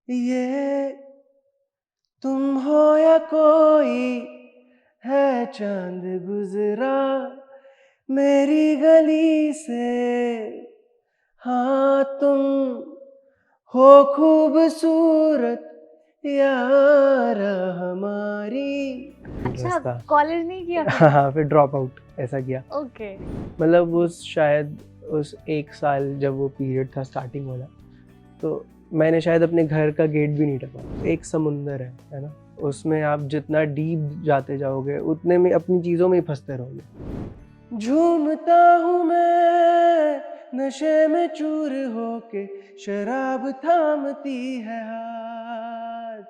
ये तुम हो या कोई है चांद गुजरा मेरी गली से। हाँ तुम हो खूबसूरत यार हमारी। अच्छा, रास्ता। कॉलेज नहीं किया हाँ फिर? हाँ, फिर ड्रॉप आउट ऐसा किया। ओके। मतलब उस शायद उस एक साल जब वो पीरियड था स्टार्टिंग वाला, तो मैंने शायद अपने घर का गेट भी नहीं टपा। एक समुंदर है ना, उसमें आप जितना डीप जाते जाओगे उतने में अपनी चीज़ों में ही फंसते रहोगे। झूमता हूँ मैं नशे में चूर होके, शराब थामती है हाथ,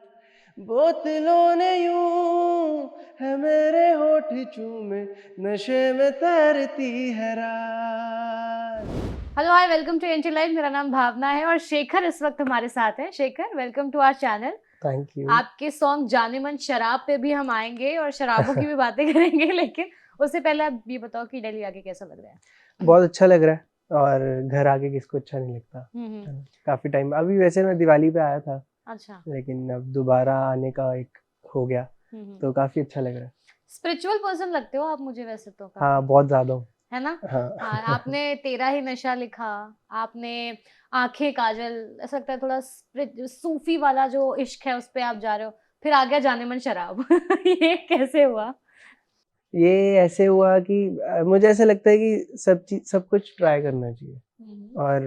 बोतलों ने यूं है मेरे होठ चूमे, नशे में तैरती है रात। Hello, hi, welcome to NT live. मेरा नाम भावना है और शेखर इस वक्त हमारे साथ है। Shekhar, welcome to our channel. Thank you. आपके सॉन्ग जाने मन शराब पे भी हम आएंगे और शराबों की भी बातें करेंगे, लेकिन उससे पहले आप ये बताओ कि दिल्ली आके कैसा लग रहा है? बहुत अच्छा लग रहा है, और घर आके किसको अच्छा नहीं लगता, हम्म। है ना? काफ़ी टाइम अभी, वैसे मैं दिवाली पे आया था, अच्छा। लेकिन अब दोबारा आने का एक हो गया, हम्म। तो काफ़ी अच्छा लग रहा है। स्पिरिचुअल पर्सन लगते हो आप मुझे वैसे तो हाँ, काफी, बहुत ज़्यादा हूँ। है ना? हाँ। हाँ, आपने तेरा ही नशा लिखा, आपने आंखें काजल, ऐसा लगता है थोड़ा सूफी वाला जो इश्क है उस पे आप जा रहे हो। फिर आ गया जाने मन शराब। ये कैसे हुआ? ये ऐसे हुआ कि मुझे ऐसा लगता है कि सब कुछ ट्राई करना चाहिए। हम्म। और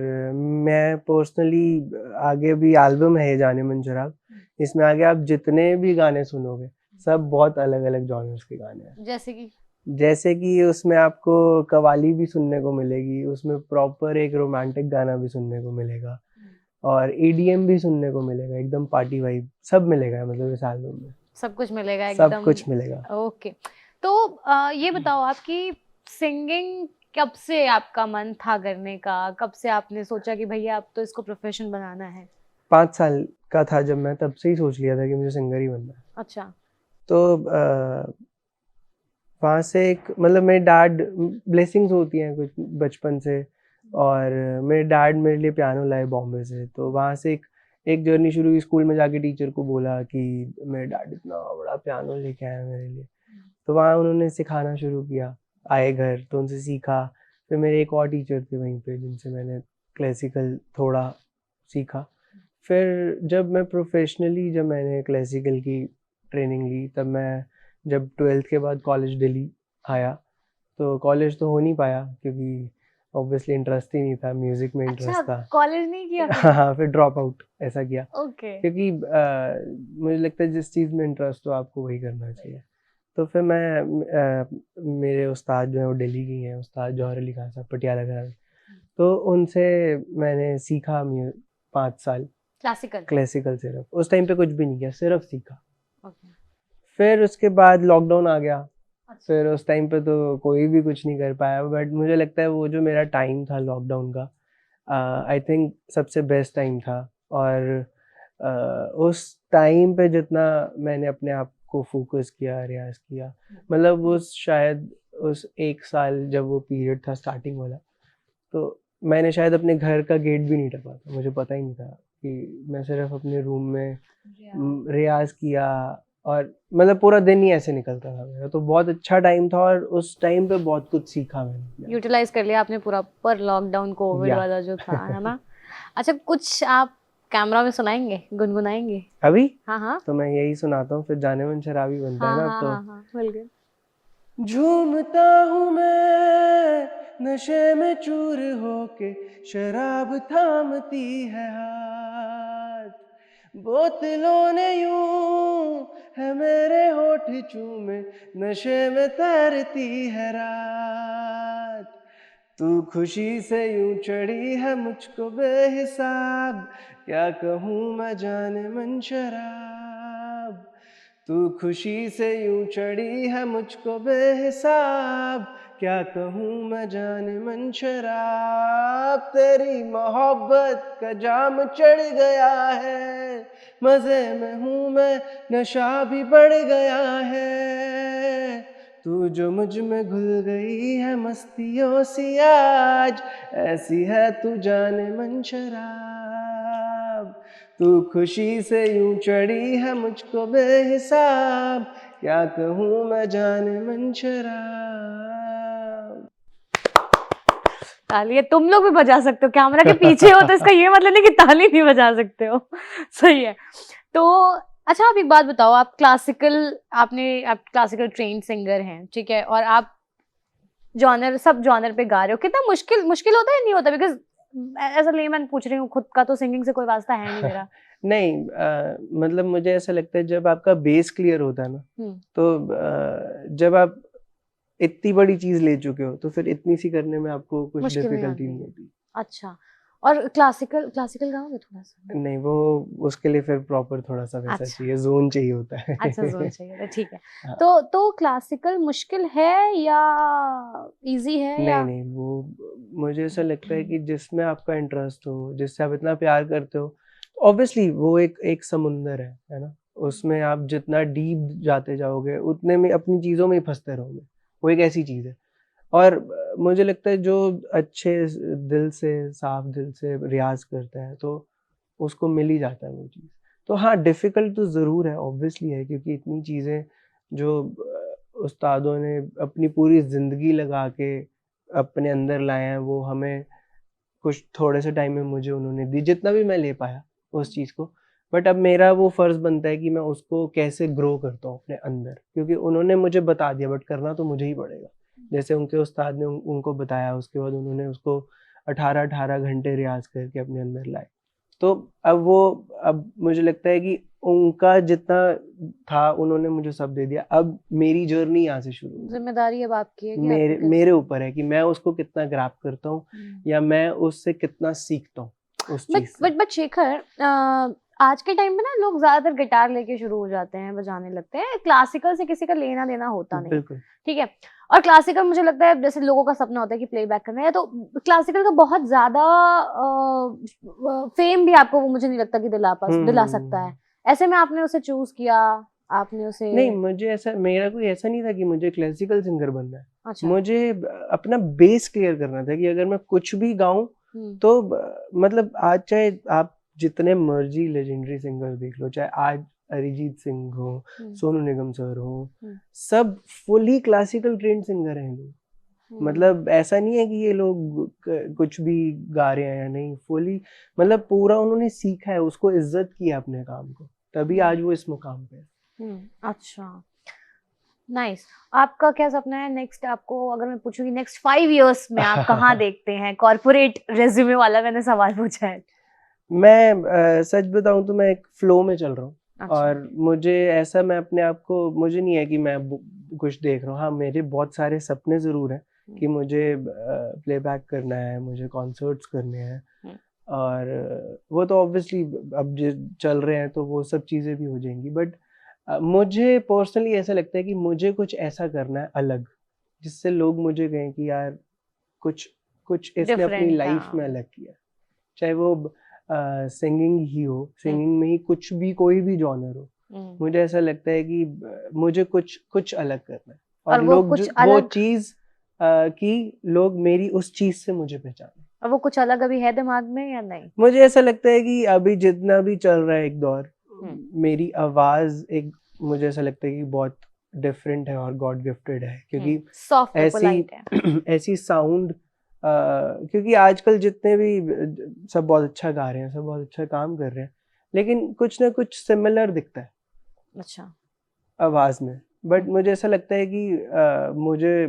मैं पर्सनली आगे भी एल्बम है ये जाने मन शराब, इसमें आगे आप जितने भी गाने सुनोगे सब बहुत अलग अलग जॉनर्स के गाने हैं। जैसे कि उसमें आपको कव्वाली भी सुनने को मिलेगी, उसमें प्रॉपर एक रोमांटिक गाना भी सुनने को मिलेगा, और ईडीएम भी सुनने को मिलेगा, एकदम पार्टी वाइब सब मिलेगा मतलब इस एल्बम में। सब कुछ मिलेगा सब एकदम। कुछ मिलेगा। ओके। तो ये बताओ आपकी सिंगिंग कब से आपका मन था करने का? कब से आपने सोचा कि भैया अब तो इसको प्रोफेशन बनाना है? 5 साल का था जब मैं, तब से ही सोच लिया था कि मुझे सिंगर ही बनना है। अच्छा। तो वहाँ से एक मतलब मेरे डैड, ब्लेसिंग्स होती हैं कुछ बचपन से, और मेरे डैड मेरे लिए पियानो लाए बॉम्बे से, तो वहाँ से एक जर्नी शुरू हुई। स्कूल में जाके टीचर को बोला कि मेरे डैड इतना बड़ा पियानो लेके आए हैं मेरे लिए, तो वहाँ उन्होंने सिखाना शुरू किया। आए घर तो उनसे सीखा। फिर मेरे एक और टीचर थे वहीं पे जिनसे मैंने क्लासिकल थोड़ा सीखा। फिर जब मैंने क्लासिकल की ट्रेनिंग ली, तब मैं जब 12th के बाद कॉलेज दिल्ली आया, तो कॉलेज तो हो नहीं पाया क्योंकि ऑब्वियसली इंटरेस्ट ही नहीं था, म्यूज़िक में अच्छा, इंटरेस्ट था। कॉलेज नहीं किया हाँ फिर? हाँ, फिर ड्रॉप आउट ऐसा किया, ओके। क्योंकि मुझे लगता है जिस चीज़ में इंटरेस्ट हो आपको वही करना चाहिए। तो फिर मेरे उस्ताद जो हैं वो दिल्ली के ही हैं, उस्ताद जौहर अली खान साहब पटियाला घराने, तो उनसे मैंने सीखा 5 साल क्लासिकल। क्लासिकल। सिर्फ उस टाइम पे कुछ भी नहीं किया, सिर्फ सीखा। ओके। फिर उसके बाद लॉकडाउन आ गया। अच्छा। फिर उस टाइम पे तो कोई भी कुछ नहीं कर पाया, बट मुझे लगता है वो जो मेरा टाइम था लॉकडाउन का, आई थिंक सबसे बेस्ट टाइम था। और उस टाइम पे जितना मैंने अपने आप को फोकस किया, रियाज किया, मतलब उस एक साल जब वो पीरियड था स्टार्टिंग वाला, तो मैंने शायद अपने घर का गेट भी नहीं टपा था। मुझे पता ही नहीं था कि मैं सिर्फ अपने रूम में रियाज किया, और मतलब पूरा दिन ही ऐसे निकलता था मेरा। तो बहुत अच्छा टाइम था, और उस टाइम पे बहुत कुछ सीखा मैंने। यूटिलाइज कर लिया आपने पूरा पर लॉकडाउन कोविड या वाला जो था, है ना? अच्छा, कुछ आप कैमरा में सुनाएंगे, गुनगुनाएंगे? अभी हाँ हाँ। तो मैं यही सुनाता हूँ, फिर जाने मन शराबी बनता है हाँ ना अब हाँ तो। हाँ हाँ, बिल्कुल। झूमता हूँ मैं नशे में चूर होके, शराब थामती है हाथ, बोतलों ने यूं है मेरे होठ चूमे, नशे में तैरती है रात। तू खुशी से यूं चढ़ी है मुझको बेहिसाब, क्या कहूँ मैं जाने मन शराब। तू खुशी से यूं चढ़ी है मुझको बेहिसाब, क्या कहूँ मैं जाने मन शराब। तेरी मोहब्बत का जाम चढ़ गया है, मजे में हूँ मैं, नशा भी बढ़ गया है। तू जो मुझ में घुल गई है मस्तियों सी आज, ऐसी है तू जाने मन शराब। तू खुशी से यूं चढ़ी है मुझको बेहिसाब, क्या कहूँ मैं जाने मन शराब। ताली है, तुम लोग भी बजा सकते हो, कैमरा के पीछे हो तो इसका ये मतलब नहीं कि ताली नहीं बजा सकते हो। सही है। तो अच्छा आप एक बात बताओ, आप क्लासिकल ट्रेन्ड सिंगर हैं, ठीक है, और आप सब जॉनर पे गा रहे हो, कितना मुश्किल मुश्किल होता है नहीं होता? बिकॉज एज अ लेमैन पूछ रही हूँ, खुद का तो सिंगिंग से कोई वास्ता है नहीं मेरा। नहीं मतलब मुझे ऐसा लगता है जब आपका बेस क्लियर होता है ना, तो जब आप इतनी बड़ी चीज ले चुके हो तो फिर इतनी सी करने में आपको कुछ मुश्किल नहीं डिफिकल्टी आती। नहीं होती। अच्छा, और क्लासिकल गाओगे थोड़ा सा? नहीं, वो उसके लिए फिर प्रॉपर थोड़ा सा वैसा अच्छा चाहिए, जोन चाहिए होता है। अच्छा, जोन चाहिए था, ठीक है। हाँ। तो क्लासिकल मुश्किल है या इजी है या? नहीं वो मुझे ऐसा लगता है कि जिसमें आपका इंटरेस्ट हो, जिससे आप इतना प्यार करते हो, ऑब्वियसली वो एक समुंदर है ना। उसमें आप जितना डीप जाते जाओगे उतने में अपनी चीज़ों में ही फंसते रहोगे। वो एक ऐसी चीज़ है। और मुझे लगता है जो अच्छे दिल से, साफ दिल से रियाज़ करता है तो उसको मिल ही जाता है वो चीज़। तो हाँ, डिफ़िकल्ट तो ज़रूर है, ऑब्वियसली है, क्योंकि इतनी चीज़ें जो उस्तादों ने अपनी पूरी ज़िंदगी लगा के अपने अंदर लाए हैं, वो हमें कुछ थोड़े से टाइम में मुझे उन्होंने दी, जितना भी मैं ले पाया उस चीज़ को। बट अब मेरा वो फ़र्ज़ बनता है कि मैं उसको कैसे ग्रो करता हूँ अपने अंदर, क्योंकि उन्होंने मुझे बता दिया बट करना तो मुझे ही पड़ेगा। जैसे उनके उस्ताद ने उनको बताया, उसके बाद उन्होंने उसको 18-18 घंटे रियाज़ करके अपने अंदर लाए। तो अब मुझे लगता है कि उनका जितना था उन्होंने मुझे सब दे दिया। अब मेरी जर्नी यहाँ से शुरू होगी। जिम्मेदारी अब आपकी है कि मेरे आपको मेरे कैसे। ऊपर है कि मैं उसको कितना ग्रैब करता हूँ या मैं उससे कितना सीखता हूँ उस चीज़ से। बट शेखर, आज के टाइम में ना लोग ज्यादातर गिटार लेके शुरू हो जाते हैं, बजाने लगते हैं, क्लासिकल से किसी का लेना देना होता नहीं, बिल्कुल। ठीक है। और क्लासिकल मुझे लगता है जैसे लोगों का सपना होता है कि प्लेबैक करना है, तो क्लासिकल का बहुत ज्यादा फेम भी आपको वो मुझे नहीं लगता कि दिला सकता है। ऐसे में आपने उसे चूज किया, आपने उसे। नहीं, मुझे ऐसा, मेरा कोई ऐसा नहीं था कि मुझे क्लासिकल सिंगर बनना है। अच्छा। मुझे अपना बेस क्लियर करना था कि अगर मैं कुछ भी गाऊं तो मतलब आज चाहे आप जितने मर्जी लेजेंडरी सिंगर देख लो, चाहे आज अरिजीत सिंह हो, सोनू निगम सर हो, सब फुली क्लासिकल ट्रेंड सिंगर हैं लोग। मतलब ऐसा नहीं है कि ये लोग कुछ भी गा रहे हैं या नहीं, फुली मतलब पूरा उन्होंने सीखा है, उसको इज्जत किया अपने काम को, तभी आज वो इस मुकाम पे है। अच्छा, नाइस। आपका क्या सपना है नेक्स्ट? आपको अगर मैं पूछूंगी नेक्स्ट 5 इयर्स में आप कहाँ देखते हैं? कॉर्पोरेट रेज्यूमे वाला मैंने सवाल पूछा है। मैं सच बताऊं तो मैं एक फ्लो में चल रहा हूँ। अच्छा। और मुझे ऐसा, मैं अपने आप को, मुझे नहीं है कि मैं कुछ देख रहा हूँ। हाँ, मेरे बहुत सारे सपने ज़रूर हैं कि मुझे प्लेबैक करना है, मुझे कॉन्सर्ट्स करने हैं, और वो तो ऑब्वियसली अब जो चल रहे हैं तो वो सब चीज़ें भी हो जाएंगी। बट मुझे पर्सनली ऐसा लगता है कि मुझे कुछ ऐसा करना है अलग, जिससे लोग मुझे कहें कि यार कुछ कुछ इसने अपनी डिफरेंट, लाइफ में अलग किया। चाहे वो सिंगिंग ही हो, सिंगिंग में ही कुछ भी, कोई भी जॉनर हो, मुझे ऐसा लगता है कि मुझे कुछ कुछ अलग करना है, और वो लोग कुछ जो वो अलग, चीज़ कि लोग मेरी उस चीज़ से मुझे पहचाने। और वो कुछ अलग अभी है दिमाग में या नहीं? मुझे ऐसा लगता है कि अभी जितना भी चल रहा है एक दौर, मेरी आवाज़ एक, मुझे ऐसा लगता है कि बहुत डिफरेंट है और गॉड गिफ्टेड है, क्योंकि सॉफ्ट है, ऐसी पोलाइट है। ऐसी साउंड, क्योंकि आजकल जितने भी सब बहुत अच्छा गा रहे हैं, सब बहुत अच्छा काम कर रहे हैं, लेकिन कुछ ना कुछ सिमिलर दिखता है अच्छा। आवाज़ में। बट मुझे ऐसा लगता है कि मुझे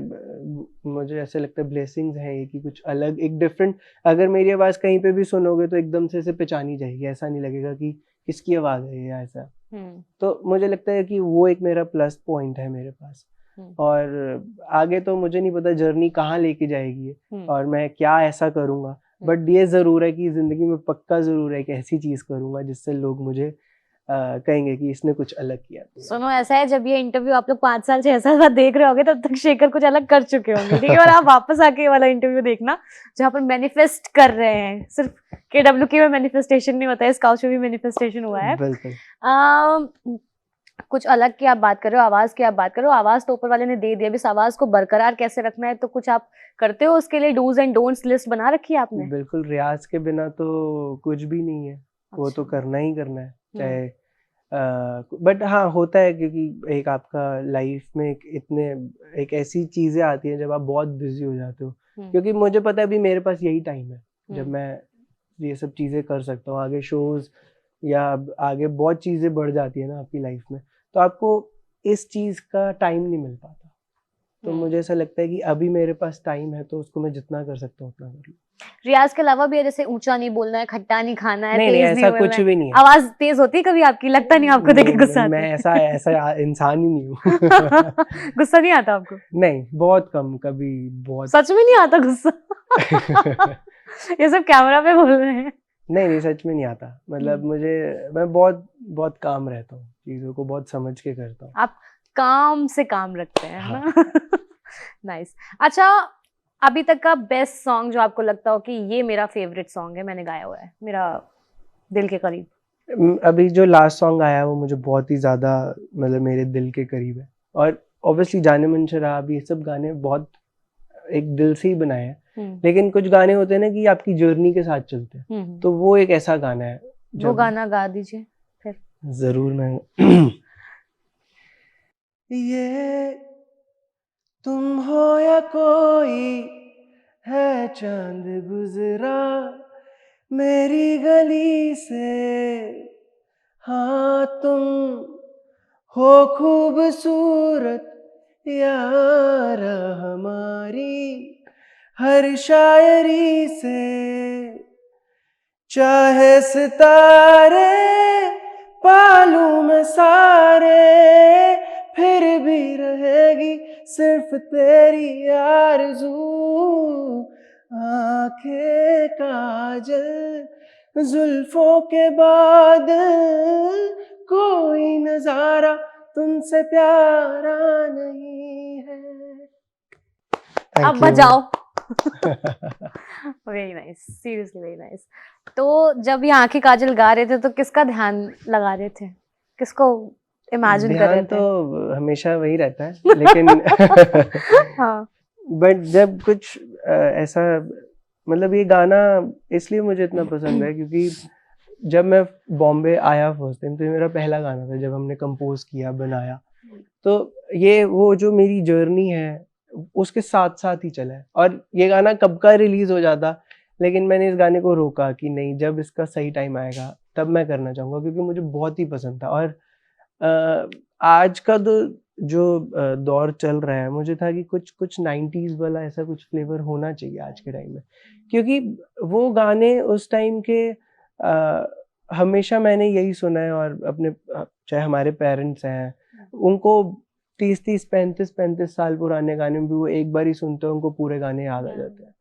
ऐसा लगता है ब्लेसिंग्स हैं ये, कि कुछ अलग, एक डिफरेंट, अगर मेरी आवाज़ कहीं पे भी सुनोगे तो एकदम से इसे पहचानी जाएगी, ऐसा नहीं लगेगा कि किसकी आवाज़ है ये, ऐसा। तो मुझे लगता है कि वो एक मेरा प्लस पॉइंट है मेरे पास। और आगे तो मुझे नहीं पता जर्नी कहाँ लेके जाएगी और मैं क्या ऐसा करूँगा, बट ये ज़रूर है कि ज़िंदगी में पक्का ज़रूर है एक ऐसी चीज़ करूँगा जिससे लोग मुझे कहेंगे कि इसने कुछ अलग किया। सुनो, ऐसा है, जब ये इंटरव्यू आप लोग 5 साल 6 साल बाद देख रहे होंगे तब तक शेखर कुछ अलग कर चुके होंगे, ठीक है। और आप वापस आके ये वाला इंटरव्यू देखना जहाँ पर मैनिफेस्ट कर रहे हैं। सिर्फ KWK में मैनिफेस्टेशन नहीं होता है, स्काउट में भी मैनिफेस्टेशन हुआ है। बिल्कुल। कुछ अलग की आप बात कर रहे हो, आवाज की आप बात कर रहे हो, आवाज तो ऊपर वाले ने दे दिया, अब इस आवाज को बरकरार कैसे रखना है, तो कुछ आप करते हो उसके लिए? डूज एंड डोंट्स लिस्ट बना रखी है आपने? बिल्कुल, रियाज के बिना तो कुछ भी नहीं है। वो तो अच्छा। करना ही करना है, चाहे बट हाँ होता है क्योंकि एक आपका लाइफ में एक ऐसी चीज़ें आती हैं जब आप बहुत बिजी हो जाते हो, क्योंकि मुझे पता है अभी मेरे पास यही टाइम है जब मैं ये सब चीज़ें कर सकता हूँ। आगे शोज़ या आगे बहुत चीज़ें बढ़ जाती है ना आपकी लाइफ में, तो आपको इस चीज़ का टाइम नहीं मिल पाता। तो मुझे ऐसा लगता है कि अभी मेरे पास टाइम है तो उसको मैं जितना कर सकता हूँ उतना कर लूँ। रियाज के अलावा भी है, जैसे ऊंचा नहीं बोलना है, खट्टा नहीं खाना है, नहीं तेज नहीं ऐसा बोलना कुछ है, भी नहीं है। आवाज तेज होती है कभी आपकी? लगता नहीं आपको देख के नहीं, गुस्सा मैं आता है? ऐसा इंसान ही नहीं हूँ। गुस्सा नहीं आता आपको? नहीं, बहुत कम, कभी बहुत। सच में नहीं आता गुस्सा? ये सब कैमरा पे बोल रहे हैं। नहीं, सच में नहीं आता। मतलब मैं बहुत बहुत काम रहता हूँ, चीज़ों को बहुत समझ के करता हूँ। आप काम से काम रखते हैं, है हाँ। ना? नाइस। अच्छा, अभी तक का बेस्ट सॉन्ग जो आपको लगता हो कि ये मेरा फेवरेट सॉन्ग है, मैंने गाया हुआ है, मेरा दिल के करीब? अभी जो लास्ट सॉन्ग आया है वो मुझे बहुत ही ज़्यादा मतलब मेरे दिल के करीब है, और ऑब्वियसली जाने मन शराब ये सब गाने बहुत एक दिल से ही बनाए हैं। लेकिन कुछ गाने होते हैं ना कि आपकी जर्नी के साथ चलते हैं, तो वो एक ऐसा गाना है वो गाना गा दीजिए फिर। जरूर मैं ये तुम हो या कोई है चांद गुजरा मेरी गली से, हाँ तुम हो खूबसूरत यार हमारी हर शायरी से, चाहे सितारे पालूं मैं सारे फिर भी रहेगी सिर्फ तेरी आरज़ू, आंखें काजल जुल्फों के बादल कोई नजारा तुमसे प्यारा नहीं है। अब बजाओ। Very nice, seriously very nice. तो जब ये आंखें काजल गा रहे थे तो किसका ध्यान लगा रहे थे, किसको इमेजिन कर रहे ध्यान थे? तो हमेशा वही रहता है लेकिन हाँ। बट जब कुछ ऐसा मतलब ये गाना इसलिए मुझे इतना पसंद है क्योंकि जब मैं बॉम्बे आया फर्स्ट टाइम तो ये मेरा पहला गाना था जब हमने कंपोज किया बनाया, तो ये वो जो मेरी जर्नी है उसके साथ साथ ही चला है। और ये गाना कब का रिलीज हो जाता, लेकिन मैंने इस गाने को रोका कि नहीं, जब इसका सही टाइम आएगा तब मैं करना चाहूँगा क्योंकि मुझे बहुत ही पसंद था। और आज का जो दौर चल रहा है, मुझे था कि कुछ 90s वाला ऐसा कुछ फ्लेवर होना चाहिए आज के टाइम में, क्योंकि वो गाने उस टाइम के हमेशा मैंने यही सुना है। और अपने चाहे हमारे पेरेंट्स हैं, उनको 30-30, 35-35 साल पुराने गाने भी वो एक बार ही सुनते हैं, उनको पूरे गाने याद आ जाते हैं।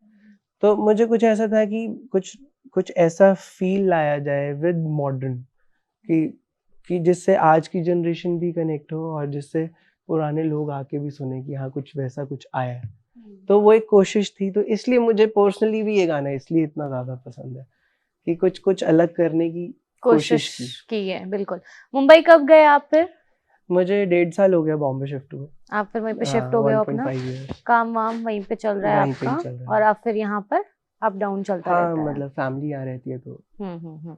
तो मुझे कुछ ऐसा था कि कुछ ऐसा फील लाया जाए विद मॉडर्न कि जिससे आज की जनरेशन भी कनेक्ट हो और जिससे पुराने लोग आके भी सुने कि हाँ कुछ वैसा कुछ आया है। तो वो एक कोशिश थी, तो इसलिए मुझे पर्सनली भी ये गाना इसलिए इतना ज्यादा पसंद है कि कुछ अलग करने की कोशिश की है। बिल्कुल। मुंबई कब गए आप फिर? मुझे 1.5 साल हो गया बॉम्बे शिफ्ट हुए। आप फिर वहीं पे शिफ्ट हो गए हो अपना? 1.5 years काम वाम वहीं पे चल रहा है वहीं पे ही आपका, चल रहा और है। आप फिर यहाँ पर अप डाउन चलता हाँ रहता है? मतलब फैमिली यहाँ रहती है तो।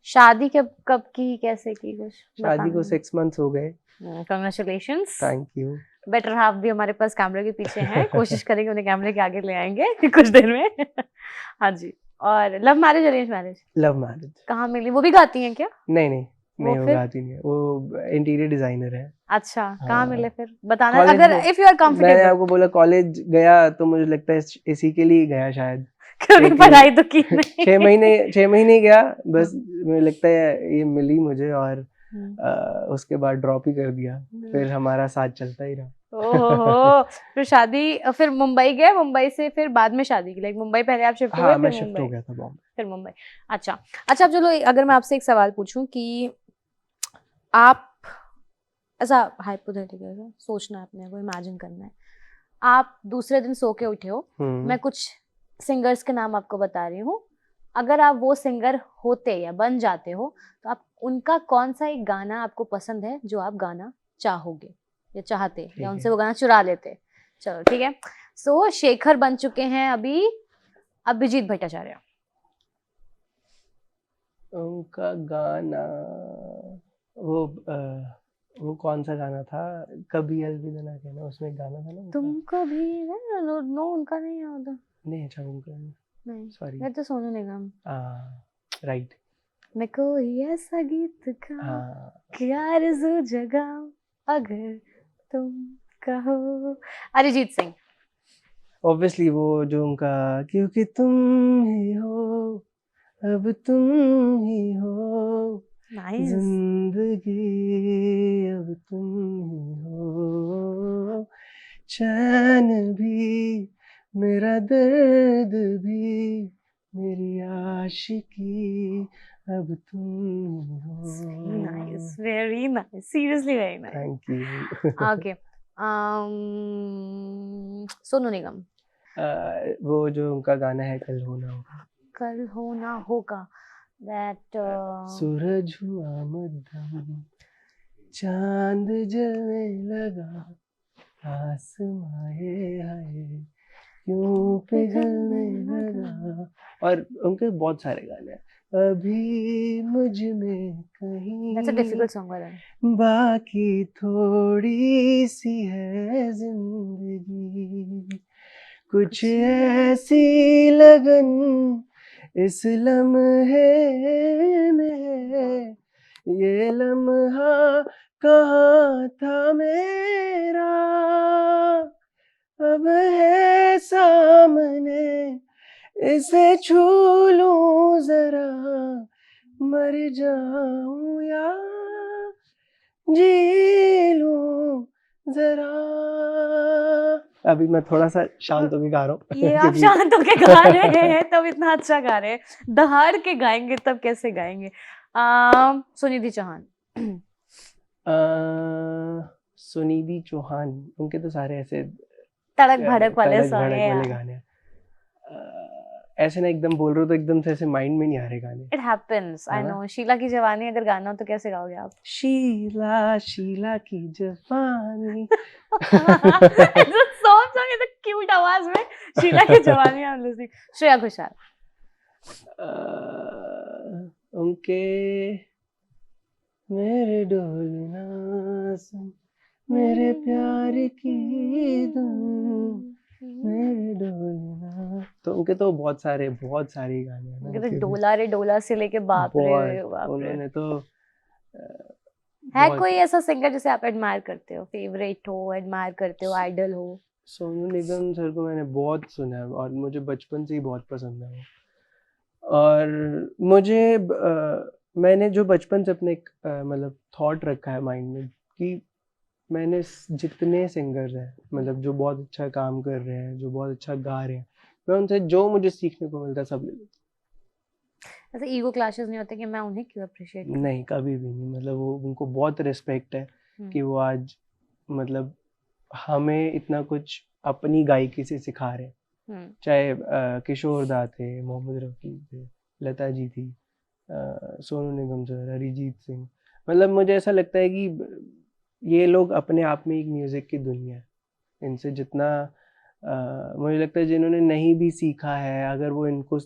शादी कब कब की, कैसे की, कुछ शादी को 6 months हो गए। Congratulations. Thank you. Better half भी हमारे पास कैमरे के पीछे हैं, कोशिश करेंगे उन्हें कैमरे के आगे ले आएंगे कुछ देर में। हाँ जी। और love marriage arrange marriage? Love marriage. कहाँ मिली? वो भी गाती हैं क्या? नहीं वो वो फिर? गाती नहीं है, वो इंटीरियर डिजाइनर है। अच्छा, कहाँ मिले हाँ। फिर? बताना कॉलेज अगर में इफ यू आर मैंने कंफर्टेबल। आपको बोला कॉलेज गया तो मुझे लगता है इसी के लिए गया शायद। कभी एक पढ़ाई तो की नहीं। 6 महीने गया बस, मुझे लगता है ये मिली मुझे और उसके बाद ड्रॉप ही कर दिया, फिर हमारा साथ चलता ही रहा। ओहो, फिर शादी, फिर मुंबई गए, मुंबई से फिर बाद में शादी की, लाइक मुंबई पहले आप शिफ्ट हुए हाँ फिर मैं शिफ्ट मुंबई, हो गया था बॉम्बे। फिर मुंबई। अच्छा अच्छा, अब चलो अगर मैं आपसे एक सवाल पूछूं कि आप ऐसा हाइपोथेटिकल सोचना है, अपने को इमेजिन करना है, आप दूसरे दिन सो के उठे हो, मैं कुछ सिंगर्स के नाम आपको बता रही हूँ, अगर आप वो सिंगर होते या बन जाते हो तो आप उनका कौन सा एक गाना आपको पसंद है जो आप गाना चाहोगे या चाहते या उनसे वो गाना चुरा लेते? चलो ठीक है। सो शेखर बन चुके हैं अभी अभिजीत भट्टाचार्य। उनका गाना वो कौन सा गाना था, कभी अलविदा ना कहना, उसमें एक गाना था ना उनका। तुमको भी नो उनका नहीं याद है। नहीं अच्छा उनका नहीं सॉरी। मैं तो सोनू निगम। राइट। मैं कोई ऐसा गीत गाऊं हाँ कि आरज़ू जगाऊं अगर तुम कहो। अरिजीत सिंह। ऑब्वियसली वो जो उनका, क्योंकि तुम ही हो, अब तुम ही हो नाइस। जिंदगी, अब तुम ही हो, चैन भी, मेरा दर्द भी, मेरी आशिकी, अब तुम ही नाइस हो। Very nice seriously very nice. Thank you. Okay Sonu Nigam. वो जो उनका गाना है कल हो ना होगा। कल हो ना होगा दैट सूरज हुआ मध्यम, चांद जलने लगा, आसमां ये हाय क्यों पिघलने लगा। और उनके बहुत सारे गाने हैं, अभी मुझ में दैट्स अ कहीं डिफिकल्ट सॉन्ग वाला। बाकी थोड़ी सी है जिंदगी, कुछ ऐसी लगन इस लम्हे में, ये लम्हा कहाँ था मेरा, अब है सामने, इसे छू लूं जरा, मर जाऊं या जी लूं जरा। अभी मैं थोड़ा सा शांत होके गा रहा हूँ ये आप क्योंकि शांत होके गा रहे हैं तब इतना अच्छा गा रहे हैं, दहाड़ के गाएंगे तब कैसे गाएंगे। सुनिधि चौहान। सुनिधि चौहान, उनके तो सारे ऐसे तड़क भड़क वाले तड़क सॉन्ग भड़क है वाले यार। गाने हैं। ऐसे ना एकदम बोल रहे हो तो एकदम से ऐसे माइंड में नहीं आ रहे गाने, इट हैपेंस आई है ना। नो। शीला की जवानी अगर गाना हो तो कैसे गाओगे आप? शीला शीला की जवानी। It's a soft song, it's a cute आवाज में शीला की जवानी I am listening. Shreya Ghoshal. उनके मेरे डोलना सुन, मेरे प्यार की धुन, मेरे डोलना, तो उनके तो बहुत सारे गाने हैं ना उनके तो क्योंकि डोला रे डोला से लेके बाप रे बहुत बाप रे। उन्होंने तो है बहुत। कोई ऐसा सिंगर जिसे आप एडमायर करते हो, फेवरेट हो, एडमायर करते हो, आइडल हो? सोनू निगम सर को मैंने बहुत सुना है और मुझे बचपन से ही बहुत पसंद है वो। और मैंने जो बचपन से अपने मतलब थॉट रखा है माइंड में कि मैंने जितने सिंगर्स हैं मतलब जो बहुत अच्छा काम कर रहे हैं, जो बहुत अच्छा गा रहे हैं, मैं उनसे जो मुझे सीखने को मिलता है सब ले लेता ऐसे ईगो क्लैशेस नहीं होते कि मैं उन्हें क्यों अप्रिशिएट हूँ। करूं? नहीं कभी भी नहीं, मतलब वो उनको बहुत रिस्पेक्ट है कि वो आज मतलब हमें इतना कुछ अपनी गायकी से सिखा रहे हैं। चाहे किशोर दा थे, मोहम्मद रफ़ी थे, लता जी थी, सोनू निगम सर, अरिजीत सिंह, मतलब मुझे ऐसा लगता है कि ये लोग अपने आप में एक म्यूज़िक की दुनिया है। इनसे जितना मुझे लगता है जिन्होंने नहीं भी सीखा है, अगर वो इनको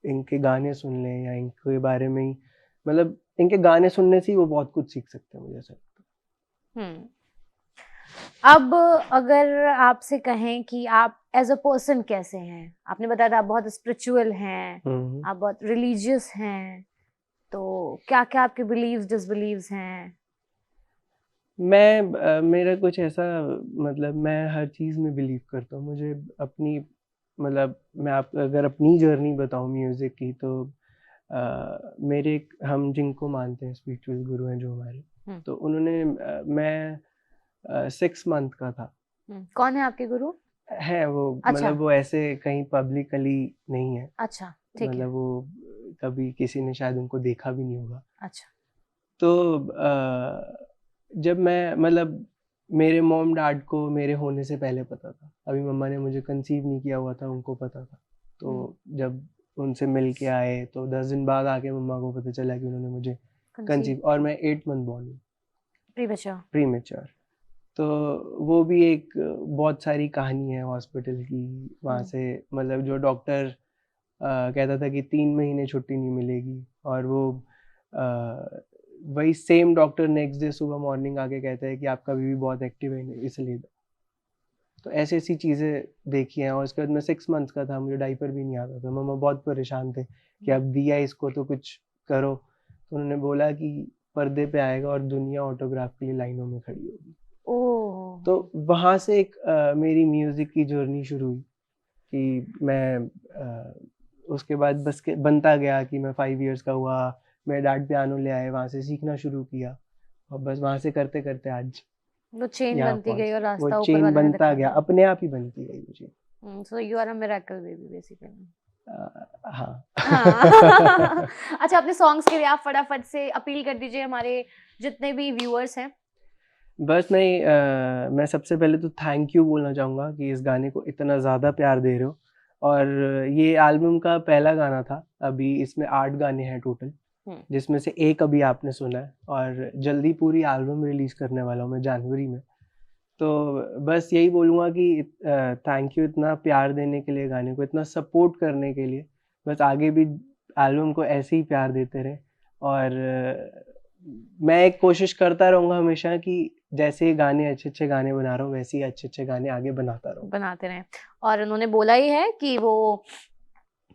इनके गाने सुन लें या इनके बारे में ही मतलब इनके गाने सुनने से ही वो बहुत कुछ सीख सकते हैं, मुझे ऐसा लगता है। अब अगर आपसे कहें कि आप एज अ पर्सन कैसे हैं, आपने बताया था आप बहुत स्पिरिचुअल हैं, आप बहुत रिलीजियस हैं, तो क्या क्या आपके बिलीव्स डिसबिलीव्स हैं? मेरा कुछ ऐसा मतलब मैं हर चीज़ में बिलीव करता हूँ। मुझे अपनी मतलब मैं आप अगर अपनी जर्नी बताऊँ म्यूज़िक की तो मेरे हम जिनको मानते हैं स्पिरिचुअल गुरु हैं जो हमारे, तो उन्होंने मैं 6 मंथ का था। कौन है आपके गुरु? है वो अच्छा। मतलब वो ऐसे कहीं पब्लिकली नहीं है, अच्छा ठीक है। मतलब वो कभी किसी ने शायद उनको देखा भी नहीं होगा। अच्छा। तो जब मैं मतलब मेरे मॉम डैड को मेरे होने से पहले पता था, अभी मम्मा ने मुझे कंसीव नहीं किया हुआ था, उनको पता था। तो जब उनसे मिल के आए तो 10 दिन बाद आके मम्मा को पता चला कि उन्होंने मुझे कंसीव, और मैं 8 मंथ बॉर्न हूँ, प्रीमेच्योर। तो वो भी एक बहुत सारी कहानी है हॉस्पिटल की, वहाँ से मतलब जो डॉक्टर कहता था कि 3 महीने छुट्टी नहीं मिलेगी, और वो वही सेम डॉक्टर नेक्स्ट डे सुबह मॉर्निंग आके कहता है कि आपका बीबी बहुत एक्टिव है इसलिए। तो ऐसी ऐसी चीज़ें देखी हैं। और उसके बाद मैं 6 मंथ्स का था, मुझे डायपर भी नहीं आता था, मम्मा बहुत परेशान थे कि अब दिया इसको तो कुछ करो। तो उन्होंने बोला कि पर्दे पे आएगा और दुनिया ऑटोग्राफ के लिए लाइनों में खड़ी होगी। ओह! तो वहाँ से एक मेरी म्यूज़िक की जर्नी शुरू हुई कि मैं उसके बाद बस के बनता गया कि मैं 5 इयर्स का हुआ, मेरे डैड पियानो ले आए, वहाँ से सीखना शुरू किया, और बस वहाँ से करते-करते आज वो चेन यहाँ बनती गई और पहुँचे। वो रास्ता ऊपर चेन वाले ने बनता दिखा गया, दिया। अपने आप ही बनती गई वो chain. So you are a miracle baby basically. हाँ। हाँ। अच्छा, अपने सॉन्ग्स के लिए आप फटाफट से अपील कर दीजिए हमारे जितने भी व्यूअर्स हैं। बस मैं सबसे पहले तो थैंक यू बोलना चाहूँगा कि इस गाने को इतना ज़्यादा प्यार दे रहे हो। और ये एल्बम का पहला गाना था, अभी इसमें 8 गाने हैं टोटल, जिसमें से 1 अभी आपने सुना है, और जल्दी पूरी एल्बम रिलीज़ करने वाला हूँ मैं जनवरी में। तो बस यही बोलूँगा कि थैंक यू इतना प्यार देने के लिए, गाने को इतना सपोर्ट करने के लिए। बस आगे भी एल्बम को ऐसे ही प्यार देते रहें, और मैं एक कोशिश करता रहूँगा हमेशा कि जैसे गाने अच्छे-अच्छे गाने बना रहा हूँ, वैसे ही अच्छे-अच्छे गाने आगे बनाता रहूँ। बनाते रहें। और उन्होंने बोला ही है कि वो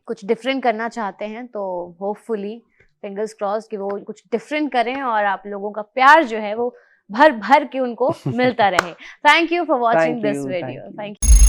कुछ डिफरेंट करना चाहते हैं, तो होपफुली फिंगर्स क्रॉस्ड कि वो कुछ डिफरेंट करें और आप लोगों का प्यार जो है वो भर-भर के उनको मिलता रहे। Thank you for watching thank this you, video. Thank you. Thank you.